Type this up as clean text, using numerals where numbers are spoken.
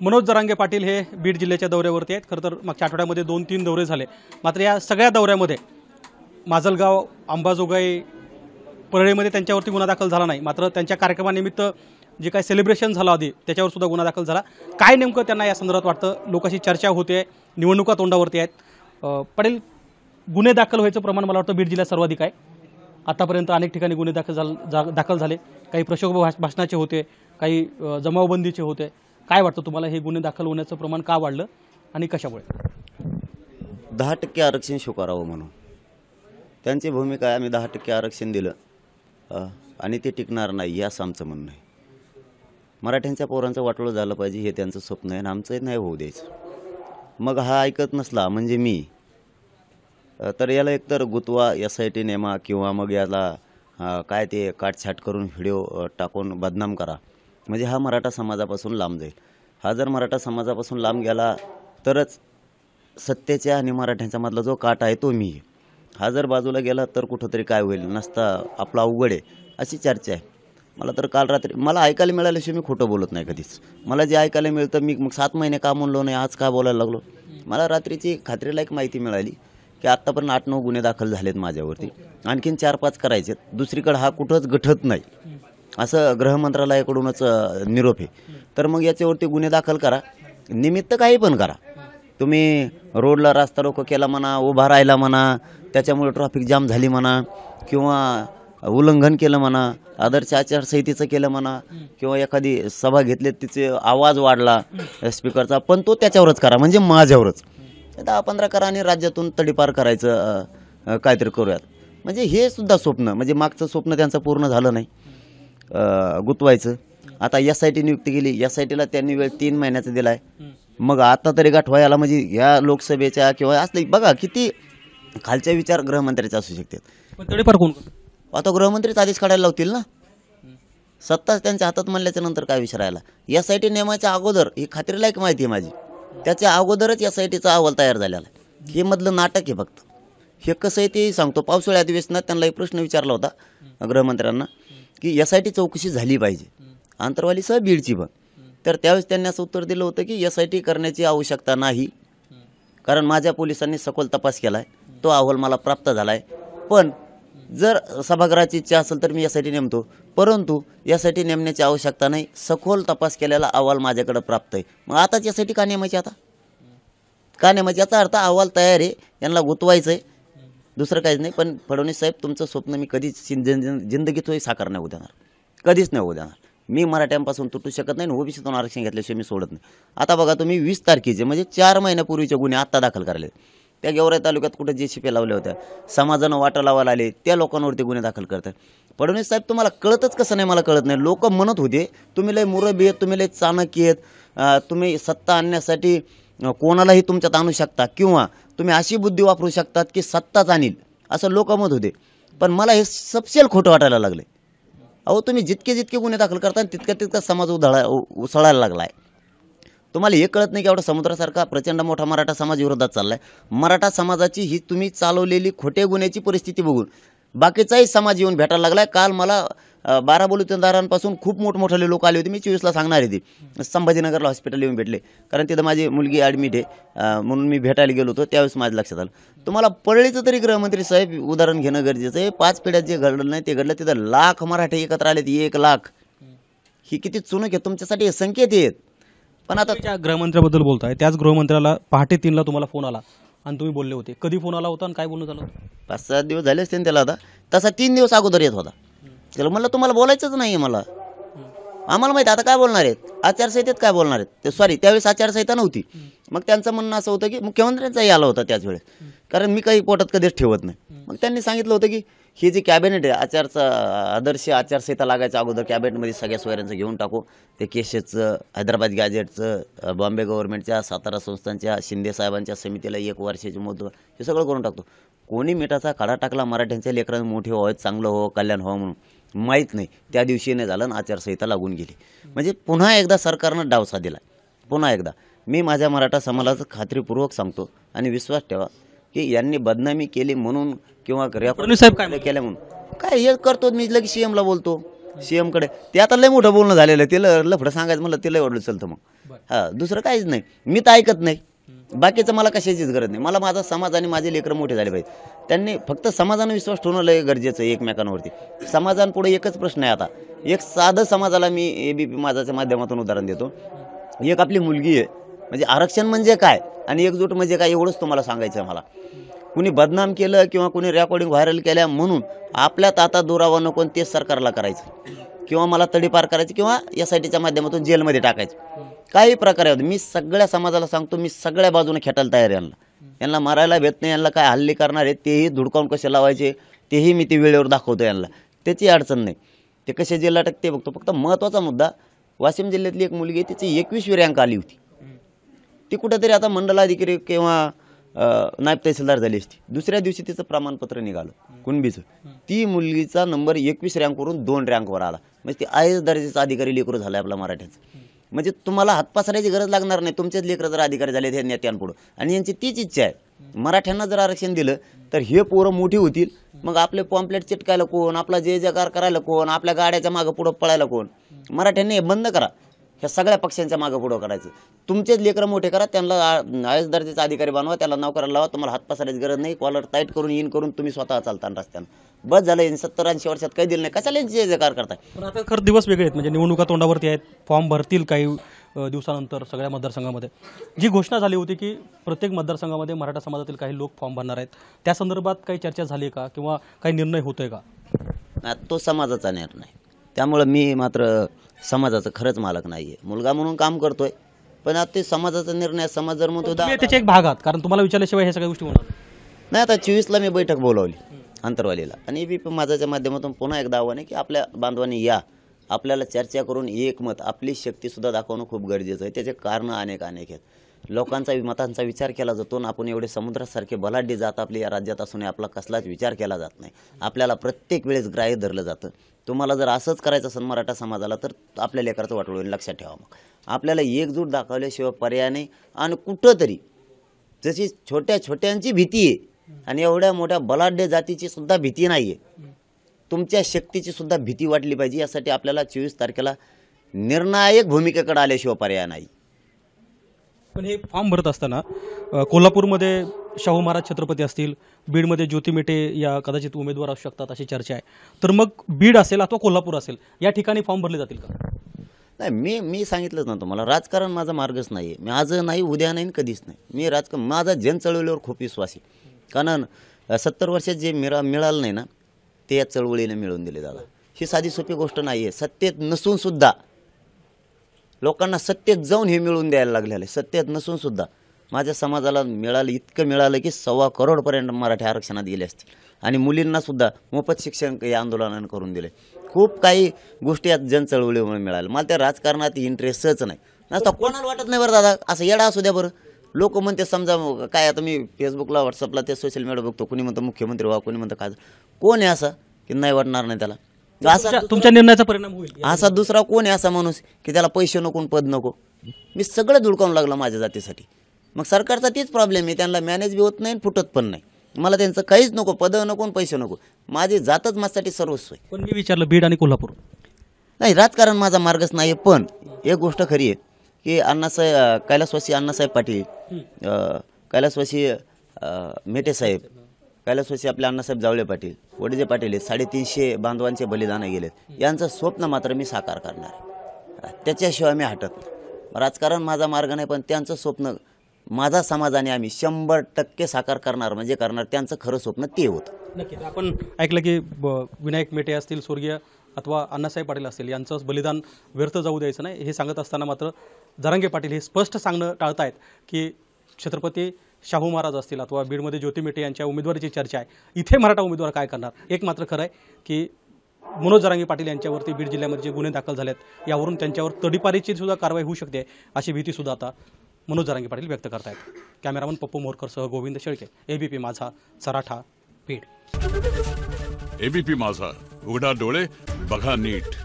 मनोज जरांगे पाटील हे बीड जिल्ह्याच्या दौऱ्यावरती आहेत। खरं तर मागच्या आठवड्यामध्ये 2-3 दौरे झाले, मात्र या सगळ्या दौऱ्यामध्ये माजलगाव, अंबाजोगाई, परळीमध्ये त्यांच्यावरती गुन्हा दाखल झाला नाही। मात्र त्यांच्या कार्यक्रमानिमित्त जे काही सेलिब्रेशन झालं आधी त्याच्यावर सुद्धा गुन्हा दाखल झाला। काय नेमकं त्यांना या संदर्भात वाटतं? लोकांशी चर्चा होते, निवडणुका तोंडावरती आहेत। पाटील, गुन्हे दाखल व्हायचं प्रमाण मला वाटतं बीड जिल्ह्यात सर्वाधिक आहे। आतापर्यंत अनेक ठिकाणी गुन्हे दाखल झाले, काही प्रक्षोभ भाषणाचे होते, काही जमावबंदीचे होते। काय वाटतं तुम्हाला, हे गुन्हे दाखल होण्याचं प्रमाण का वाढलं आणि कशामुळे? 10% आरक्षण स्वीकारावं म्हणून त्यांची भूमिका आहे। आम्ही 10% आरक्षण दिलं आणि ते टिकणार नाही असं आमचं म्हणणं आहे। मराठ्यांच्या पोरांचं वाटोळं झालं पाहिजे हे त्यांचं स्वप्न आहे आणि आमचं नाही होऊ द्यायचं। मग हा ऐकत नसला म्हणजे मी तर याला एकतर गुतवा, SIT नेमा किंवा मग याला काय ते काटछाट करून व्हिडिओ टाकून बदनाम करा, म्हणजे हा मराठा समाजापासून लांब जाईल। हा जर मराठा समाजापासून लांब गेला तरच सत्तेच्या आणि मराठ्यांच्या मधला जो काट आहे तो मी, हा जर बाजूला गेला तर कुठंतरी काय होईल, नसता आपला अवघड आहे अशी चर्चा आहे। मला तर काल रात्री मला ऐकायला मिळाल्याशिवाय मी खोटं बोलत नाही कधीच। मला जे ऐकायला मिळतं मी मग 7 महिने का म्हणलो नाही, आज का बोलायला लागलो। मला रात्रीची खात्रीलायक माहिती मिळाली की आत्तापर्यंत 8-9 गुन्हे दाखल झालेत माझ्यावरती, आणखीन 4-5 करायचे। दुसरीकडे हा कुठंच गठत नाही असं गृहमंत्रालयाकडूनच निरोप आहे। तर मग याच्यावरती गुन्हे दाखल करा, निमित्त काही पण करा। तुम्ही रोडला रास्ता रोको केला म्हणा, उभा राहिला म्हणा, त्याच्यामुळे ट्रॅफिक जाम झाली म्हणा, किंवा उल्लंघन केलं म्हणा, आदर्श आचारसंहितेचं केलं म्हणा, किंवा एखादी सभा घेतली तिचे आवाज वाढला स्पीकरचा, पण तो त्याच्यावरच करा, म्हणजे माझ्यावरच 10-15 करा आणि राज्यातून तडीपार करायचं काहीतरी करूयात। म्हणजे हे सुद्धा स्वप्न, म्हणजे मागचं स्वप्न त्यांचं पूर्ण झालं नाही गुतवायचं। आता SIT नियुक्ती केली, SITला त्यांनी वेळ 3 महिन्याचा दिला आहे। मग आता तरी गाठ व्हायला म्हणजे ह्या लोकसभेच्या किंवा असले बघा किती खालच्या विचार गृहमंत्र्याचे असू शकतात, पण तडीपार कोण? आता गृहमंत्रीच आदेश काढायला लावतील ना, सत्ताच त्यांच्या हातात म्हणल्याच्या नंतर काय विचारायला। SIT नेमाच्या अगोदर ही खात्रीलायक माहिती आहे माझी, त्याच्या अगोदरच SITचा अहवाल तयार झालेला आहे। हे मधलं नाटक आहे फक्त। हे कसं आहे ते सांगतो। पावसाळ्या अधिवेशनात त्यांना एक प्रश्न विचारला होता गृहमंत्र्यांना की SIT चौकशी झाली पाहिजे, आंतरवालीसह बीडची पण। तर त्यावेळेस त्यांनी असं उत्तर दिलं होतं की SIT करण्याची आवश्यकता नाही, कारण माझ्या पोलिसांनी सखोल तपास केला आहे, तो अहवाल मला प्राप्त झाला आहे। पण जर सभागृहाची इच्छा असेल तर मी SIT नेमतो, परंतु SIT नेमण्याची आवश्यकता नाही, सखोल तपास केलेला अहवाल माझ्याकडे प्राप्त आहे। मग आताच SIT का नेमायची? आता का नेमायची? याचा अर्थ अहवाल तयार आहे, यांना गुतवायचं आहे, दुसरं काहीच नाही। पण फडणवीस साहेब, तुमचं स्वप्न मी कधीच जिंदगीत साकार नाही होऊ देणार, कधीच नाही होऊ देणार। मी मराठ्यांपासून तुटू शकत नाही, OBCतून आरक्षण घेतल्याशिवाय मी सोडत नाही। आता बघा तुम्ही 20 तारखेचे म्हणजे 4 महिन्यापूर्वीचे गुन्हे आत्ता दाखल करायले। त्या गेवराई तालुक्यात कुठे JCP लावल्या होत्या, समाजानं वाटा लावायला आले, त्या लोकांवरती गुन्हे दाखल करतात। फडणवीस साहेब, तुम्हाला कळतच कसं नाही? मला कळत नाही। लोक म्हणत होते तुम्ही लय मुरबी आहेत, तुम्ही लय चाणक्य आहेत, तुम्ही सत्ता आणण्यासाठी कोणालाही तुमच्यात आणू शकता, किंवा तुम्ही अशी बुद्धी वापरू शकतात की सत्ताच आणील, असं लोक म्हणत होते। पण मला हे सपशेल खोटं वाटायला लागले। अहो, तुम्ही जितके गुन्हे दाखल करता तितका समाज उसळायला लागला आहे। तुम्हाला हे कळत नाही की एवढा समुद्रासारखा प्रचंड मोठा मराठा समाज विरोधात चाललाय। मराठा समाजाची ही तुम्ही चालवलेली खोटे गुन्ह्याची परिस्थिती बघून बाकीचाही समाज येऊन भेटायला लागलाय। काल मला 12 बलुतेदारांपासून खूप मोठमोठाले लोक आले होते। मी 24ला सांगणार आहे ती संभाजीनगरला हॉस्पिटल येऊन भेटले, कारण तिथं माझी मुलगी ॲडमिट आहे म्हणून मी भेटायला गेलो होतो। त्यावेळेस माझ्या लक्षात आलं। तुम्हाला परळीचं तरी गृहमंत्री साहेब उदाहरण घेणं गरजेचं आहे। 5 पिढ्यात जे घडलं नाही ते घडलं। तिथं लाख मराठे एकत्र आले, 1 लाख। ही किती चुनक आहे तुमच्यासाठी, हे संकेत आहेत। पण आता त्या गृहमंत्र्याबद्दल बोलताय, त्याच गृहमंत्र्याला पहाटे 3ला तुम्हाला फोन आला आणि तुम्ही बोलले होते। कधी फोन आला होता आणि काय बोलणं झालं होतं? 5-7 दिवस झाले असते त्याला। आता तसा 3 दिवस अगोदर येत होता। त्याला म्हणलं तुम्हाला बोलायचंच नाही मला, आम्हाला माहिती आता काय बोलणार आहेत, आचारसंहितेत काय बोलणार आहेत ते। सॉरी, त्यावेळेस आचारसंहिता नव्हती। मग त्यांचं म्हणणं असं होतं की मुख्यमंत्र्यांचाही आला होता त्याच वेळेस, कारण मी काही पोटात कधीच ठेवत नाही। मग त्यांनी सांगितलं होतं की ही जी कॅबिनेट आहे, आदर्श आचारसंहिता लागायच्या अगोदर कॅबिनेटमध्ये सगळ्या सोयऱ्यांचं घेऊन टाकू, ते केसेसचं, हैदराबाद गॅजेटचं, बॉम्बे गव्हर्नमेंटच्या, सातारा संस्थांच्या, शिंदे साहेबांच्या समितीला 1 वर्षाची मुदत, हे सगळं करून टाकतो। कोणी मिठाचा काढा टाकला मराठ्यांच्या लेकरांना मोठे व्हावं, चांगलं हो, कल्याण व्हावं म्हणून, माहीत नाही। त्या दिवशी नाही झालं आणि आचारसंहिता लागून गेली। म्हणजे पुन्हा एकदा सरकारनं डावसा दिला। पुन्हा एकदा मी माझ्या मराठा समाजाचं खात्रीपूर्वक सांगतो आणि विश्वास ठेवा की यांनी बदनामी केली म्हणून किंवा फडणवीस साहेब काय केल्या म्हणून काय हे करतो, मी लगेच CMला बोलतो, CM कडे. ते आता लय मोठं बोलणं झालेलं आहे, ते लफडं सांगायचं म्हणलं ते लय ओढलं चलतं मग. हां, दुसरं काहीच नाही. मी तर ऐकत नाही, बाकीचं मला कशाचीच गरज नाही. मला माझा समाज आणि माझे लेकरं मोठे झाले पाहिजे. त्यांनी फक्त समाजानं विश्वास ठेवणं लय गरजेचं आहे एकमेकांवरती. समाजांपुढे एकच प्रश्न आहे आता. एक साधं समाजाला मी ABP माझाच्या माध्यमातून उदाहरण देतो. एक आपली मुलगी आहे, म्हणजे आरक्षण म्हणजे काय आणि एकजूट म्हणजे काय एवढंच तुम्हाला सांगायचं आहे मला. कुणी बदनाम केलं किंवा कुणी रेकॉर्डिंग व्हायरल केल्या म्हणून आपल्यात आता दुरावा नको तेच सरकारला करायचं किंवा मला तडीपार करायचं किंवा SITच्या माध्यमातून जेलमध्ये टाकायचं. काही प्रकारे होते. मी सगळ्या समाजाला सांगतो, मी सगळ्या बाजूने खेटायला तयार आहे. यांना मारायला भेट नाही, यांना काय हल्ली करणार आहे तेही धुडकावून कसे लावायचे तेही मी ते वेळेवर दाखवतो यांना. त्याची अडचण नाही. ते कसे जेलला टाकते बघतो. फक्त महत्त्वाचा मुद्दा, वाशिम जिल्ह्यातली एक मुलगी आहे, तिची 21वी रँक आली होती. ती कुठेतरी आता मंडलाधिकारी किंवा नायब तहसीलदार झाली असती. दुसऱ्या दिवशी तिचं प्रमाणपत्र निघालं कुणबीचं. ती मुलगीचा नंबर 21 रँकवरून 2 रँकवर आला. म्हणजे ती IAS दर्जाचा अधिकारी लेकरू झाला आपला मराठ्याचं. म्हणजे तुम्हाला हात पसरायची गरज लागणार नाही. तुमचेच लेकरं जर अधिकारी झाले हे नेत्यांपुढं, आणि यांची तीच इच्छा आहे. मराठ्यांना जर आरक्षण दिलं तर हे पोरं मोठी होतील. मग आपले पॉम्पलेट चिटकायला कोण, आपला जे जकार करायला कोण, आपल्या गाड्याच्या मागं पुढं पळायला कोण. मराठ्यांनी हे बंद करा. ह्या सगळ्या पक्षांच्या मागं पुढं करायचं. तुमचेच लेकरं मोठे करा, त्यांना IAS दर्जाचा अधिकारी बनवा, त्याला नोकराला लावा. तुम्हाला हात पसरायची गरज नाही. कॉलर टाईट करून इन करून तुम्ही स्वतः चालता रस्त्यानं. बस झालं. 70-80 वर्षात काही दिलं नाही. कशाला जे जकार करताय. पण आता खरं दिवस वेगळे आहेत. म्हणजे निवडणुका तोंडावरती आहेत. फॉर्म भरतील काही दिवसानंतर सगळ्या मतदारसंघामध्ये. जी घोषणा झाली होती की प्रत्येक मतदारसंघामध्ये मराठा समाजातील काही लोक फॉर्म भरणार आहेत, त्या संदर्भात काही चर्चा झाली का किंवा काही निर्णय होतोय का? तो समाजाचा निर्णय. त्यामुळं मी मात्र समाजाचं खरंच मालक नाही आहे. मुलगा म्हणून काम करतोय, पण आता ते समाजाचा निर्णय. समाज जर म्हणतो तुम्ही त्याचे एक भाग आहात, कारण तुम्हाला विचारल्याशिवाय हे सगळ्या गोष्टी होणार नाही. आता 24ला मी बैठक बोलावली अंतरवालीला, आणि ABP माझाच्या माध्यमातून पुन्हा एकदा आव्हान आहे की आपल्या बांधवांनी या, आपल्याला चर्चा करून एकमत, आपली शक्तीसुद्धा दाखवणं खूप गरजेचं आहे. त्याचे कारणं अनेक आहेत. लोकांचा मतांचा विचार केला जातो ना. आपण एवढे समुद्रासारखे बलाढ्य जात आपल्या या राज्यात असून आपला कसलाच विचार केला जात नाही. आपल्याला प्रत्येक वेळेस ग्राह्य धरलं जातं. तुम्हाला जर असंच करायचं असेल मराठा समाजाला तर आपल्या लेकराचं वाटोळ होईल, लक्षात ठेवा. मग आपल्याला एकजूट दाखवल्याशिवाय पर्याय नाही. आणि कुठंतरी जशी छोट्या छोट्यांची भीती आहे आणि एवढ्या मोठ्या बलाढ्य जातीची सुद्धा भीती नाही आहे, तुमच्या शक्तीची सुद्धा भीती वाटली पाहिजे. यासाठी आपल्याला 24 तारखेला निर्णायक भूमिकेकडे आल्याशिवाय पर्याय नाही. पण हे फॉर्म भरत असताना कोल्हापूरमध्ये शाहू महाराज छत्रपती असतील, बीडमध्ये ज्योती मेटे या कदाचित उमेदवार असू शकतात अशी चर्चा आहे. तर मग बीड असेल अथवा कोल्हापूर असेल या ठिकाणी फॉर्म भरले जातील का? नाही, मी सांगितलंच ना तुम्हाला, राजकारण माझा मार्गच नाही आहे. मी आज नाही, उद्या नाही, कधीच नाही. मी राजकारण, माझा जन चळवळीवर खूप विश्वास आहे. कारण 70 वर्षात जे मिळालं नाही ना ते या चळवळीने मिळवून दिले दादा. ही साधी सोपी गोष्ट नाही आहे. सत्तेत नसून सुद्धा लोकांना सत्तेत जाऊन हे मिळवून द्यायला लागलेलं आहे. सत्तेत नसून सुद्धा माझ्या समाजाला मिळालं, इतकं मिळालं की 1.25 करोडपर्यंत मराठी आरक्षणात गेले असतील. आणि मुलींनासुद्धा मोफत शिक्षण या आंदोलनानं करून दिले. खूप काही गोष्टी यात जन चळवळीमुळे मिळाल्या. मला त्या राजकारणात इंटरेस्टच नाही. नसता कोणाला वाटत नाही बरं दादा, असं येडा असू द्या बरं. लोक म्हणते समजा काय, आता मी फेसबुकला व्हॉट्सअपला ते सोशल मीडिया बघतो, कुणी म्हणतं मुख्यमंत्री व्हा, कुणी म्हणतं काय. कोण आहे असं की नाही वाटणार नाही त्याला? तुमच्या निर्णयाचा परिणाम होईल. असा दुसरा कोण आहे असा माणूस की त्याला पैसे नको पद नको? मी सगळं धुडकावून लागलं माझ्या जातीसाठी. मग सरकारचा तीच प्रॉब्लेम आहे, त्यांना मॅनेज बी होत नाही, फुटत पण नाही. मला त्यांचं काहीच नको, पद नको, पैसे नको. माझी जातच माझ्यासाठी सर्वस्व आहे. पण मी विचारलं बीड आणि कोल्हापूर. नाही, राजकारण माझा मार्गच नाही. पण एक गोष्ट खरी आहे की कैलासवासी अण्णासाहेब पाटील, कैलासवासी मेटेसाहेब, कैलासवासी आपले अण्णासाहेब जावळे पाटील, वडजे पाटील आहेत. 350 बांधवांचे बलिदान गेलेत. यांचं स्वप्न मात्र मी साकार करणार आहे. त्याच्याशिवाय मी हटत नाही. राजकारण माझा मार्ग नाही, पण त्यांचं स्वप्न माझा समाजाने आम्ही 100% साकार करणार, म्हणजे करणार. त्यांचं खरं स्वप्न ते होतं. नक्कीच. आपण ऐकलं की विनायक मेटे असतील, स्वर्गीय अथवा अण्णासाहेब पाटील असतील, यांचं बलिदान व्यर्थ जाऊ द्यायचं नाही. हे सांगत असताना मात्र जरांगे पाटील हे स्पष्ट सांगणं टाळतायत की छत्रपती शाहू महाराज असतील अथवा बीडमध्ये ज्योती मेटे यांच्या उमेदवारीची चर्चा आहे, इथे मराठा उमेदवार काय करणार. एक मात्र खरं आहे की मनोज जरांगे पाटील यांच्यावरती बीड जिल्ह्यामध्ये जे गुन्हे दाखल झालेत यावरून त्यांच्यावर तडीपारीची सुद्धा कारवाई होऊ शकते अशी भीतीसुद्धा आता मनोज जरांगे पाटील व्यक्त करतायत. कॅमेरामन पप्पू मोरकरसह गोविंद शेळके, ABP माझा, सराठा, बीड. ABP माझा, उघडा डोळे बघा नीट.